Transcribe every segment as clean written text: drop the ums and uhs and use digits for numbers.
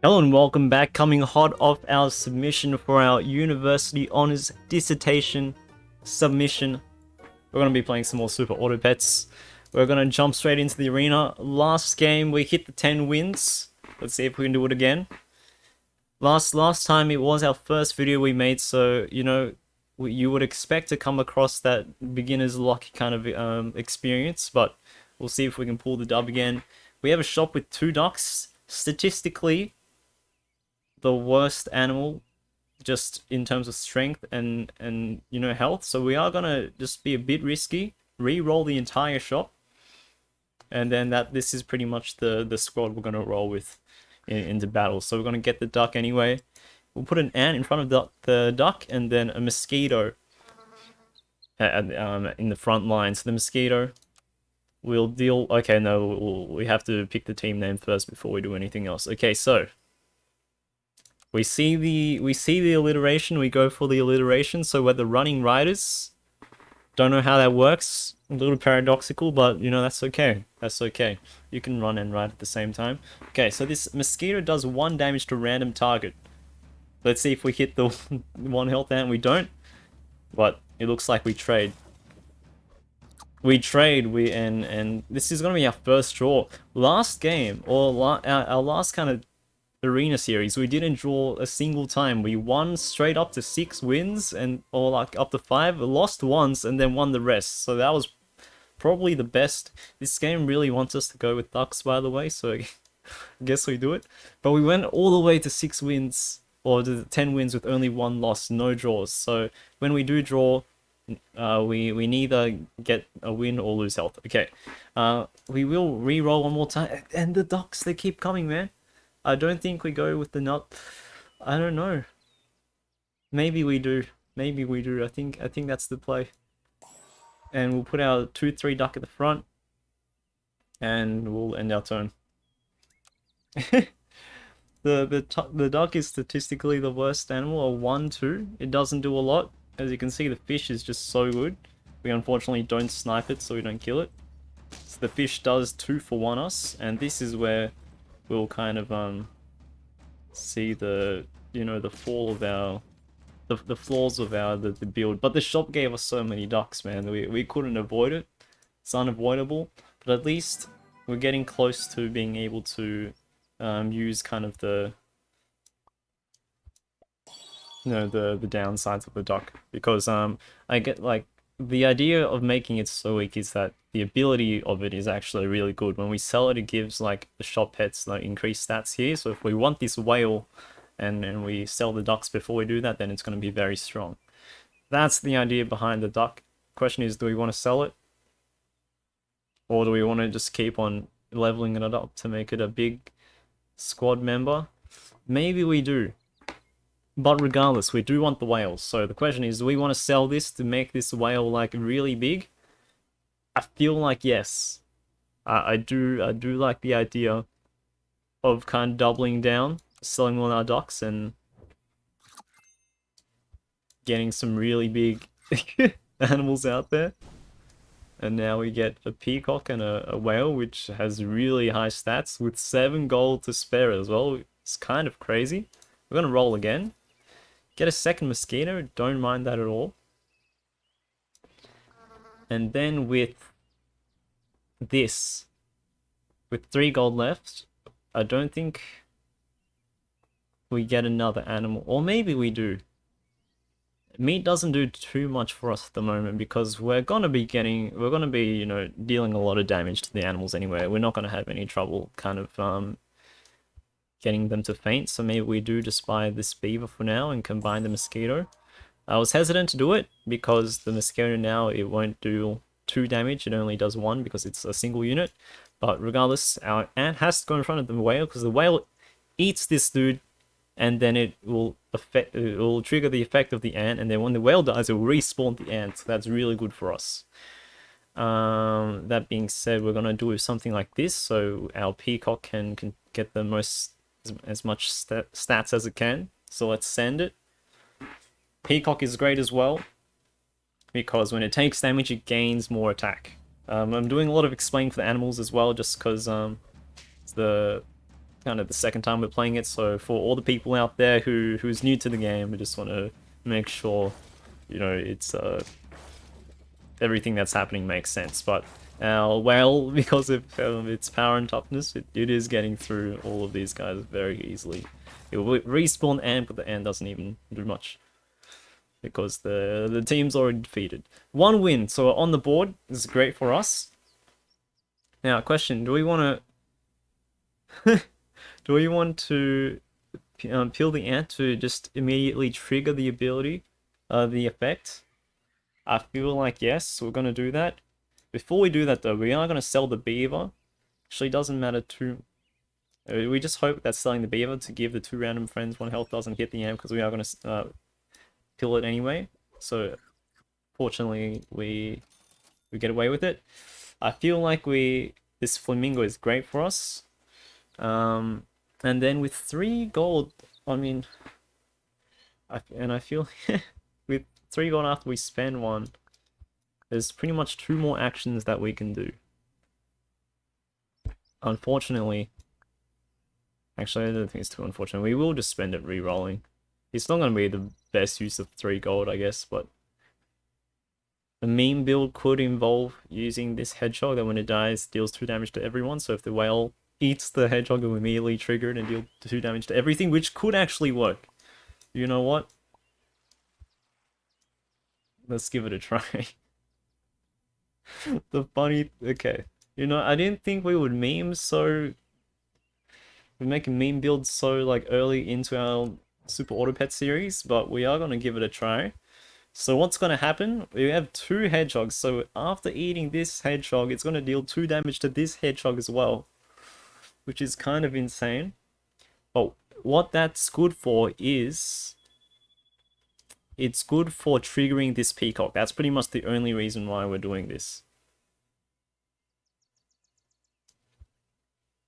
Hello and welcome back, coming hot off our submission for our university honors dissertation submission. We're going to be playing some more Super Auto Pets. We're going to jump straight into the arena. Last game we hit the 10 wins. Let's see if we can do it again. Last time it was our first video we made, so you would expect to come across that beginner's luck kind of experience, but we'll see if we can pull the dub again. We have a shop with 2 ducks. Statistically, the worst animal just in terms of strength and health, so we are gonna just be a bit risky, re-roll the entire shop, and then this is pretty much the squad we're gonna roll with into battle. So we're gonna get the duck anyway. We'll put an ant in front of the duck and then a mosquito in the front line. So the mosquito will deal. Okay, no, we have to pick the team name first before we do anything else. Okay, so we see the alliteration, we go for the alliteration, so we're the running riders. Don't know how that works. A little paradoxical, but that's okay. That's okay. You can run and ride at the same time. Okay, so this mosquito does 1 damage to random target. Let's see if we hit the 1 health ant. We don't, but it looks like we trade. And this is gonna be our first draw. Last game, or our last kind of arena series, we didn't draw a single time. We won straight up to 6 wins, or like up to 5, lost once and then won the rest. So that was probably the best. This game really wants us to go with ducks, by the way, so I guess we do it. But we went all the way to 6 wins, or to 10 wins with only 1 loss, no draws. So when we do draw, we neither get a win or lose health. Okay, we will re-roll 1 more time, and the ducks, they keep coming, man. I don't think we go with the nut. I don't know. Maybe we do. Maybe we do. I think that's the play. And we'll put our 2-3 duck at the front, and we'll end our turn. The duck is statistically the worst animal, a 1-2. It doesn't do a lot. As you can see, the fish is just so good. We unfortunately don't snipe it, so we don't kill it. So the fish does 2 for 1 us, and this is where we'll kind of see the the fall of our the flaws of our the build. But the shop gave us so many ducks, man. We couldn't avoid it. It's unavoidable, but at least we're getting close to being able to use kind of the the downsides of the duck, because I get, like, the idea of making it so weak is that the ability of it is actually really good. When we sell it, it gives, like, the shop pets like increased stats here. So if we want this whale and we sell the ducks before we do that, then it's going to be very strong. That's the idea behind the duck. Question is, do we want to sell it, or do we want to just keep on leveling it up to make it a big squad member? Maybe we do. But regardless, we do want the whales. So the question is, do we want to sell this to make this whale, like, really big? I feel like yes. I do like the idea of kind of doubling down, selling all our ducks and getting some really big animals out there. And now we get a peacock and a whale, which has really high stats with 7 gold to spare as well. It's kind of crazy. We're gonna roll again. Get a second mosquito, don't mind that at all. And then with this, with 3 gold left, I don't think we get another animal. Or maybe we do. Meat doesn't do too much for us at the moment, because we're gonna be dealing a lot of damage to the animals anyway. We're not gonna have any trouble kind of getting them to faint, so maybe we do just buy this beaver for now and combine the mosquito. I was hesitant to do it because the mosquito now, it won't do 2 damage, it only does 1 because it's a single unit. But regardless, our ant has to go in front of the whale, because the whale eats this dude, and then it will trigger the effect of the ant, and then when the whale dies, it will respawn the ant. So that's really good for us. That being said, we're gonna do something like this, so our peacock can get the most as much stats as it can. So let's send it. Peacock is great as well, because when it takes damage, it gains more attack. I'm doing a lot of explaining for the animals as well, just because the kind of the second time we're playing it, so for all the people out there who's new to the game, we just want to make sure, you know, it's everything that's happening makes sense. But our whale, because of its power and toughness, it is getting through all of these guys very easily. It will respawn Ant, but the Ant doesn't even do much because the team's already defeated. One win, so on the board. This is great for us. Now, question: do we want to do we want to peel the Ant to just immediately trigger the ability, the effect? I feel like yes, we're gonna do that. Before we do that though, we are gonna sell the beaver. Actually, doesn't matter too. We just hope that selling the beaver to give the 2 random friends 1 health doesn't hit the Ant because we are gonna kill it anyway. So fortunately, we get away with it. I feel like this flamingo is great for us. And then with 3 gold, I mean, I feel with 3 gold after we spend 1, there's pretty much 2 more actions that we can do. Unfortunately, actually, I don't think it's too unfortunate. We will just spend it re-rolling. It's not going to be the best use of 3 gold, I guess, but the meme build could involve using this hedgehog that when it dies deals 2 damage to everyone. So if the whale eats the hedgehog, it will immediately trigger it and deal 2 damage to everything, which could actually work. You know what? Let's give it a try. Okay. You know, I didn't think we would make a meme build so like early into our Super Auto Pet series, but we are gonna give it a try. So what's gonna happen? We have 2 hedgehogs, so after eating this hedgehog, it's gonna deal 2 damage to this hedgehog as well, which is kind of insane. But what that's good for is it's good for triggering this peacock. That's pretty much the only reason why we're doing this.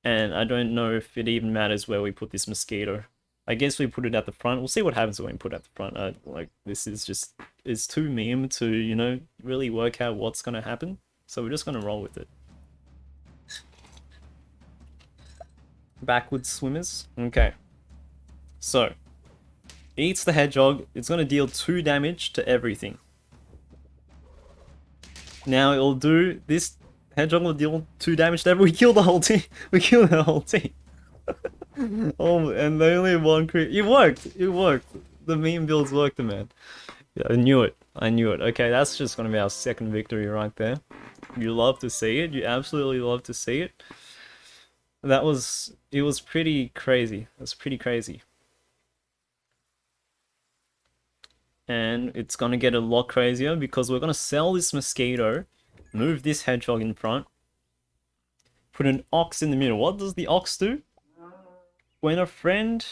And I don't know if it even matters where we put this mosquito. I guess we put it at the front. We'll see what happens when we put it at the front. Like, this is just, it's too meme to, you know, really work out what's gonna happen. So we're just gonna roll with it. Backwards swimmers. Okay. So, eats the hedgehog. It's gonna deal 2 damage to everything. Now it'll do this. Hedgehog will deal 2 damage to everyone. We kill the whole team. We kill the whole team. Oh, and they only have 1 crit. It worked. It worked. The meme builds worked, man. Yeah, I knew it. I knew it. Okay, that's just gonna be our 2nd victory right there. You love to see it. You absolutely love to see it. It was pretty crazy. It was pretty crazy. And it's gonna get a lot crazier because we're gonna sell this mosquito, move this hedgehog in front, put an ox in the middle. What does the ox do? When a friend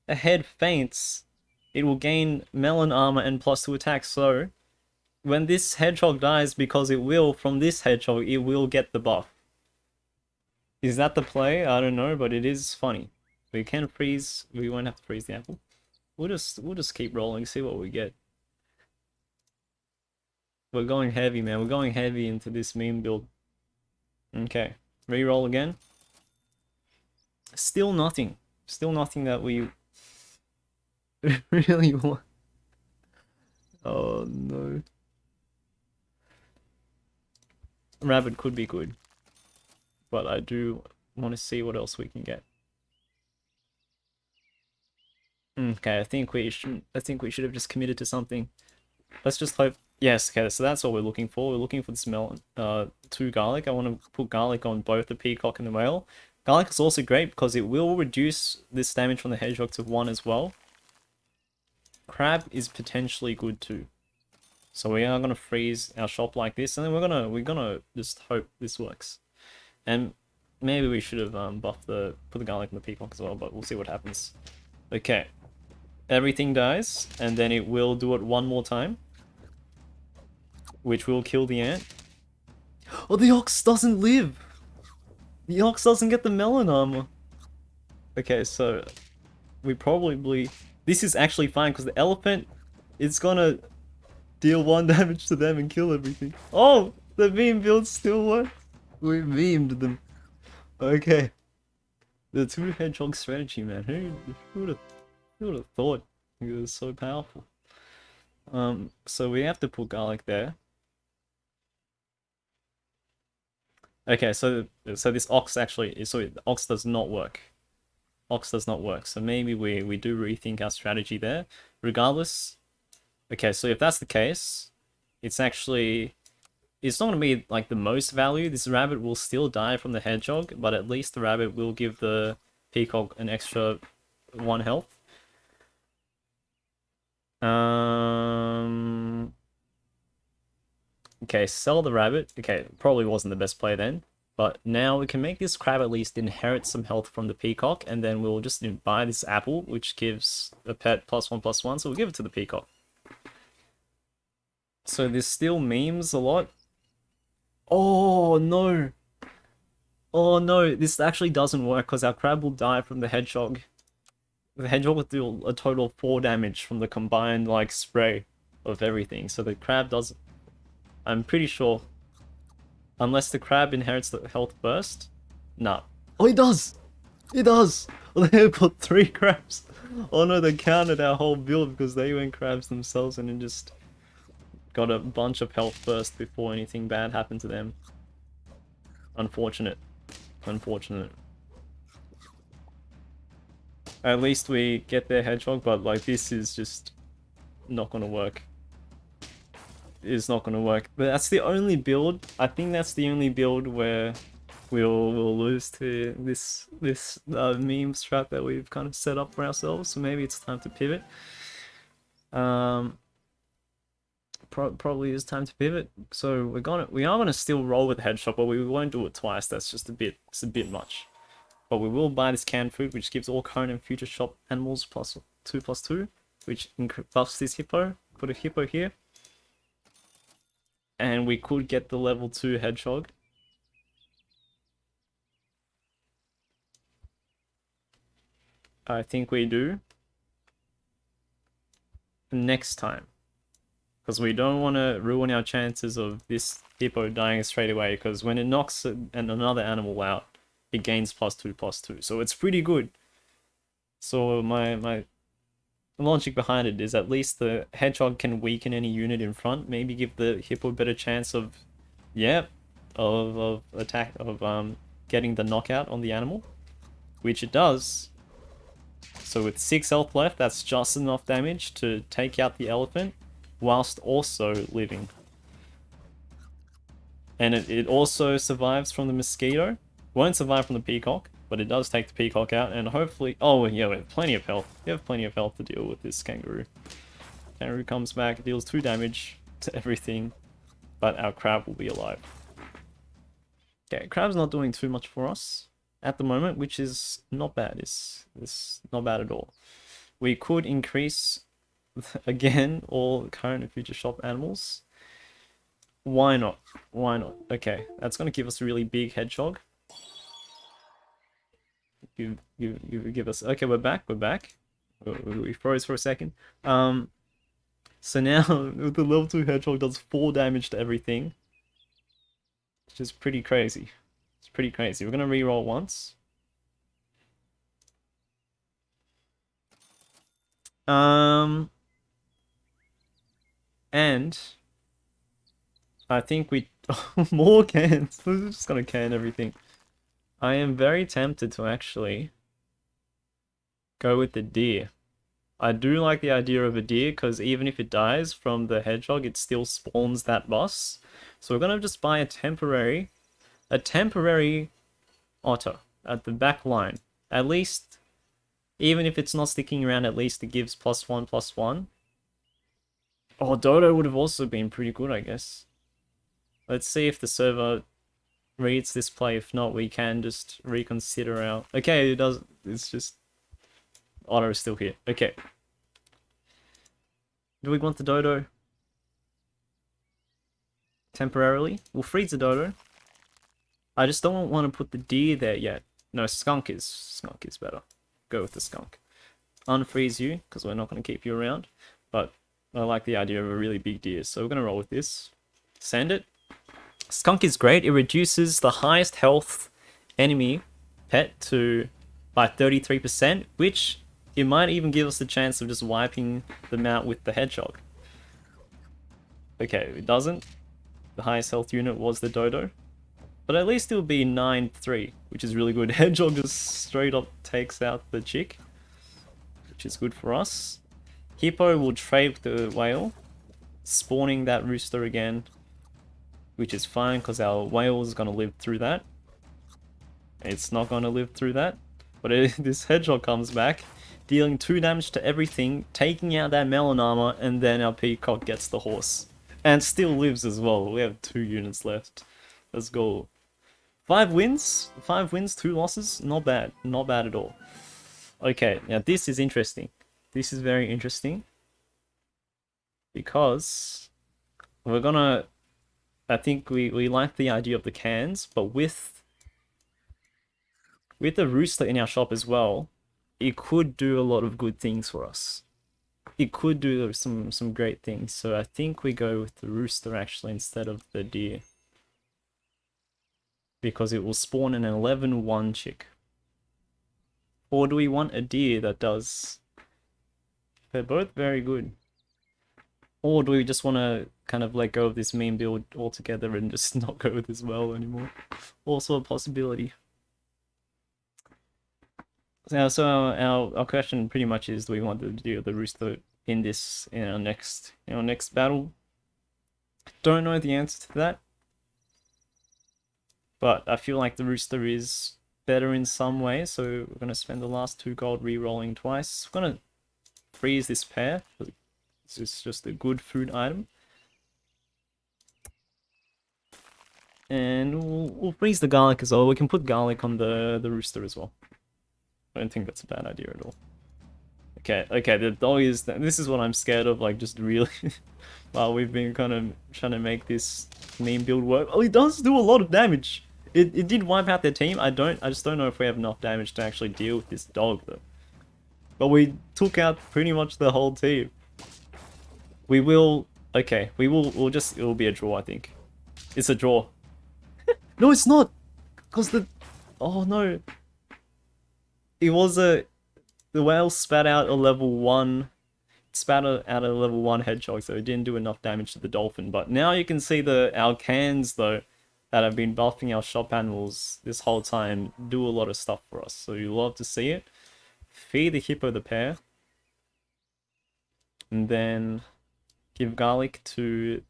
ahead faints, it will gain melon armor and +2 attack. So when this hedgehog dies, because it will, from this hedgehog, it will get the buff. Is that the play? I don't know, but it is funny. We can freeze. We won't have to freeze the apple. We'll just keep rolling, see what we get. We're going heavy, man. We're going heavy into this meme build. Okay, re-roll again. Still nothing. Still nothing that we really want. Oh no. Rabbit could be good, but I do want to see what else we can get. Okay, I think we should have just committed to something. Let's just hope. Yes, okay, so that's what we're looking for. We're looking for the smell. 2 garlic. I want to put garlic on both the peacock and the whale. Garlic is also great because it will reduce this damage from the hedgehog to 1 as well. Crab is potentially good too. So we are gonna freeze our shop like this, and then we're gonna just hope this works. And maybe we should have put the garlic in the peacock as well, but we'll see what happens. Okay. Everything dies, and then it will do it 1 more time, which will kill the ant. Oh, the ox doesn't live! The ox doesn't get the melon armor. Okay, so we probably... This is actually fine, because the elephant is gonna deal 1 damage to them and kill everything. Oh! The meme build still works! We memed them. Okay. The two hedgehog strategy, man. Who would have thought it was so powerful? So we have to put garlic there. Okay, so this ox actually, so ox does not work. Ox does not work. So maybe we do rethink our strategy there. Regardless, okay, so if that's the case, it's actually it's not going to be like the most value. This rabbit will still die from the hedgehog, but at least the rabbit will give the peacock an extra 1 health. Okay, sell the rabbit. Okay, probably wasn't the best play then. But now we can make this crab at least inherit some health from the peacock, and then we'll just buy this apple, which gives a pet +1/+1, so we'll give it to the peacock. So this still memes a lot. Oh no! Oh no, this actually doesn't work because our crab will die from the hedgehog. The hedgehog will do a total of 4 damage from the combined like spray of everything. So the crab does, I'm pretty sure, unless the crab inherits the health first. Nah. Oh, it does! It does! Well, they've got 3 crabs. Oh no, they counted our whole build because they went crabs themselves and then just got a bunch of health first before anything bad happened to them. Unfortunate. Unfortunate. At least we get their hedgehog, but like this is just not gonna work. It's not gonna work. But that's the only build. I think that's the only build where we'll lose to this meme strat that we've kind of set up for ourselves. So maybe it's time to pivot. Probably is time to pivot. So we are gonna still roll with the hedgehog, but we won't do it twice. That's just it's a bit much. But we will buy this canned food, which gives all current and future shop animals +2/+2, which buffs this hippo. Put a hippo here. And we could get the level 2 hedgehog. I think we do. Next time. Because we don't want to ruin our chances of this hippo dying straight away, because when it knocks another animal out, it gains +2/+2. So it's pretty good. So my logic behind it is at least the hedgehog can weaken any unit in front, maybe give the hippo a better chance of getting the knockout on the animal, which it does. So with 6 health left, that's just enough damage to take out the elephant whilst also living. And it also survives from the mosquito. Won't survive from the peacock, but it does take the peacock out, and hopefully... Oh, yeah, we have plenty of health. We have plenty of health to deal with this kangaroo. Kangaroo comes back, deals 2 damage to everything, but our crab will be alive. Okay, crab's not doing too much for us at the moment, which is not bad. It's not bad at all. We could increase, again, all current and future shop animals. Why not? Why not? Okay, that's going to give us a really big hedgehog. Give us... Okay, we're back. We froze for a second. So now, the level 2 hedgehog does 4 damage to everything. Which is pretty crazy. It's pretty crazy. We're going to reroll once. And I think we... more cans! We're just going to can everything. I am very tempted to actually go with the deer. I do like the idea of a deer, because even if it dies from the hedgehog, it still spawns that boss. So we're gonna just buy a temporary otter at the back line. At least, even if it's not sticking around, at least it gives +1/+1. Oh, Dodo would have also been pretty good, I guess. Let's see if the server reads this play. If not, we can just reconsider our... Okay, it does. It's just... Otter is still here. Okay. Do we want the dodo? Temporarily? We'll freeze the dodo. I just don't want to put the deer there yet. No, skunk is better. Go with the skunk. Unfreeze you, because we're not going to keep you around. But I like the idea of a really big deer, so we're going to roll with this. Send it. Skunk is great. It reduces the highest health enemy pet to by 33%, which it might even give us the chance of just wiping them out with the Hedgehog. Okay, it doesn't. The highest health unit was the Dodo. But at least it'll be 9-3, which is really good. Hedgehog just straight up takes out the chick, which is good for us. Hippo will trade with the whale, spawning that rooster again, which is fine because our whale is going to live through that. It's not going to live through that. But this Hedgehog comes back, dealing 2 damage to everything, taking out that melon armor, and then our peacock gets the horse. And still lives as well. We have 2 units left. Let's go. 5 wins, 2 losses. Not bad. Not bad at all. Okay, now this is interesting. This is very interesting. Because we're gonna... I think we like the idea of the cans, but with the rooster in our shop as well, it could do a lot of good things for us. It could do some great things. So I think we go with the rooster actually instead of the deer. Because it will spawn an 11-1 chick. Or do we want a deer that does... They're both very good. Or do we just want to kind of let go of this meme build altogether and just not go with this well anymore? Also a possibility. So our question pretty much is, do we want the deer or the rooster in our next battle? Don't know the answer to that. But I feel like the rooster is better in some ways, so we're going to spend the last 2 gold re-rolling twice. We're going to freeze this pair. This is just a good food item. And we'll freeze the garlic as well. We can put garlic on the rooster as well. I don't think that's a bad idea at all. Okay, the dog is... This is what I'm scared of, like, just really... While we've been kind of trying to make this meme build work. Oh, it does do a lot of damage. It did wipe out their team. I just don't know if we have enough damage to actually deal with this dog, though. But we took out pretty much the whole team. We will... Okay, we'll just... It'll be a draw, I think. It's a draw. No, it's not! Because the... Oh, no. It was a... The whale spat out a level 1... Spat out a level 1 hedgehog, so it didn't do enough damage to the dolphin. But now you can see our cans, though, that have been buffing our shop animals this whole time, do a lot of stuff for us. So you love to see it. Feed the hippo the pair. And then give garlic to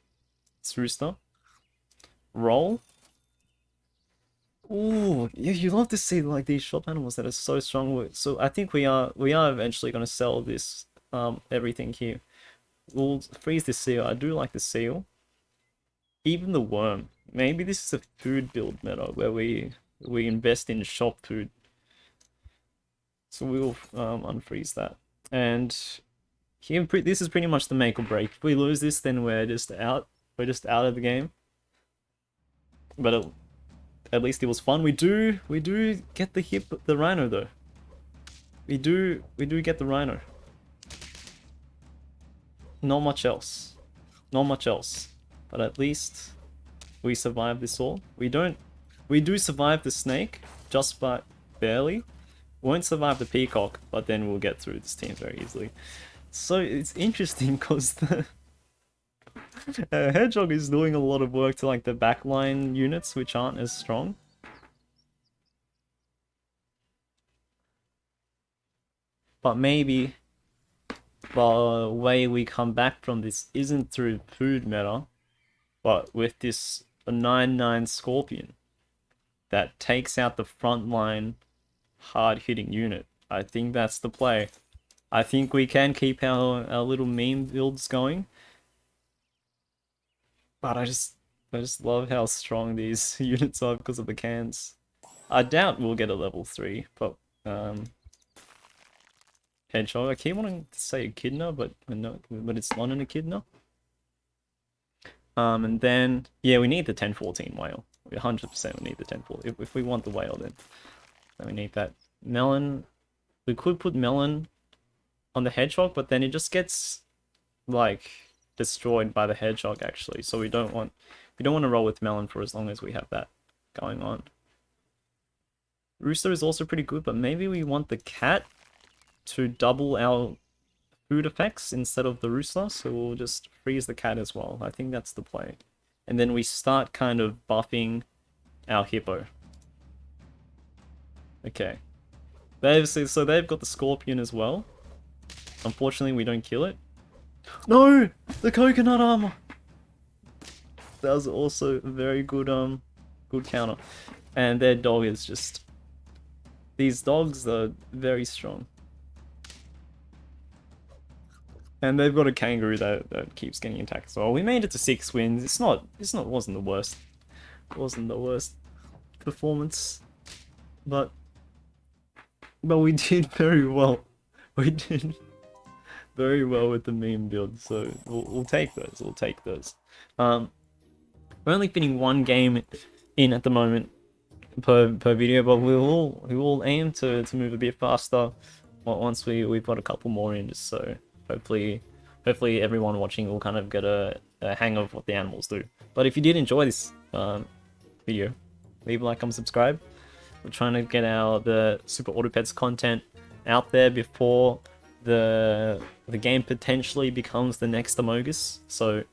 its rooster. Roll. Ooh, yeah, you love to see like these shop animals that are so strong. So I think we are eventually going to sell this everything here. We'll freeze the seal. I do like the seal. Even the worm. Maybe this is a food build meta where we invest in shop food. So we will unfreeze that. And here, this is pretty much the make or break. If we lose this, then we're just out. We're just out of the game. But at least it was fun. We do get the rhino though. We do get the rhino. Not much else. Not much else. But at least we survived this all. We do survive the snake, just by barely. Won't survive the peacock, but then we'll get through this team very easily. So it's interesting because the Hedgehog is doing a lot of work to like the backline units, which aren't as strong. But maybe the way we come back from this isn't through food meta, but with this 9-9 Scorpion that takes out the frontline hard-hitting unit. I think that's the play. I think we can keep our little meme builds going. But I just love how strong these units are because of the cans. I doubt we'll get a level 3, but Hedgehog. I keep wanting to say echidna, but it's not an echidna. And then yeah, we need the 10-14 whale. 100% we need the 10-14. If we want the whale, then we need that. Melon. We could put melon on the hedgehog, but then it just gets like destroyed by the hedgehog actually. So we don't want to roll with melon for as long as we have that going on. Rooster is also pretty good, but maybe we want the cat to double our food effects instead of the rooster, so we'll just freeze the cat as well. I think that's the play. And then we start kind of buffing our hippo. Okay. So they've got the scorpion as well. Unfortunately, we don't kill it. No! The coconut armor! That was also a very good good counter. And their dog is just... These dogs are very strong. And they've got a kangaroo that keeps getting attacked as well. We made it to 6 wins. Wasn't the worst. It wasn't the worst performance. But we did very well. We did very well with the meme build, so we'll take those. We'll take those. We're only fitting 1 game in at the moment per video, but we will aim to move a bit faster once we've got a couple more in, just so hopefully everyone watching will kind of get a hang of what the animals do. But if you did enjoy this video, leave a like, comment, subscribe. We're trying to get the Super Autopets content out there before the game potentially becomes the next Among Us. So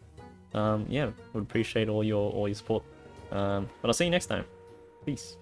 yeah, would appreciate all your support. But I'll see you next time. Peace.